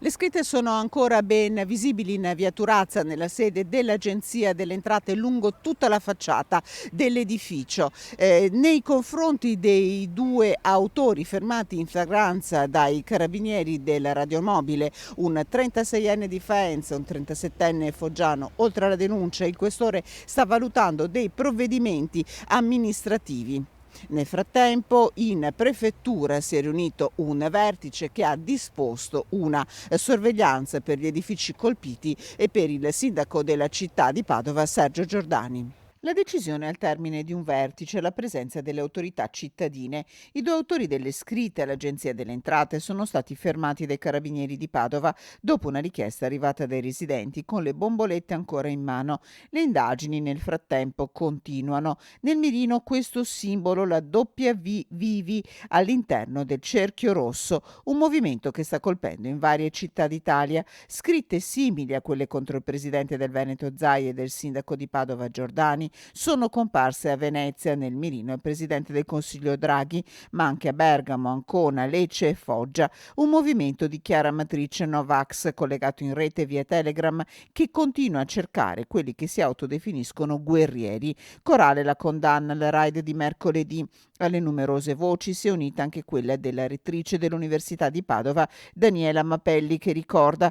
Le scritte sono ancora ben visibili in via Turazza, nella sede dell'Agenzia delle Entrate, lungo tutta la facciata dell'edificio. Nei confronti dei due autori fermati in flagranza dai carabinieri del radiomobile, un 36enne di Faenza e un 37enne foggiano, oltre alla denuncia, il questore sta valutando dei provvedimenti amministrativi. Nel frattempo in prefettura si è riunito un vertice che ha disposto una sorveglianza per gli edifici colpiti e per il sindaco della città di Padova, Sergio Giordani. La decisione è al termine di un vertice alla presenza delle autorità cittadine. I due autori delle scritte all'Agenzia delle Entrate sono stati fermati dai carabinieri di Padova dopo una richiesta arrivata dai residenti con le bombolette ancora in mano. Le indagini nel frattempo continuano. Nel mirino questo simbolo, la W Vivi, all'interno del cerchio rosso, un movimento che sta colpendo in varie città d'Italia. Scritte simili a quelle contro il presidente del Veneto Zai e del sindaco di Padova Giordani sono comparse a Venezia, nel mirino il presidente del Consiglio Draghi, ma anche a Bergamo, Ancona, Lecce e Foggia. Un movimento di chiara matrice Novax collegato in rete via Telegram che continua a cercare quelli che si autodefiniscono guerrieri. Corale la condanna al raid di mercoledì. Alle numerose voci si è unita anche quella della rettrice dell'Università di Padova, Daniela Mapelli, che ricorda: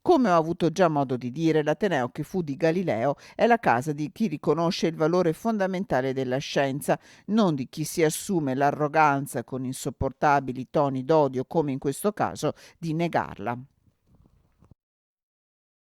come ho avuto già modo di dire, l'ateneo che fu di Galileo è la casa di chi riconosce il valore fondamentale della scienza, non di chi si assume l'arroganza, con insopportabili toni d'odio, come in questo caso, di negarla.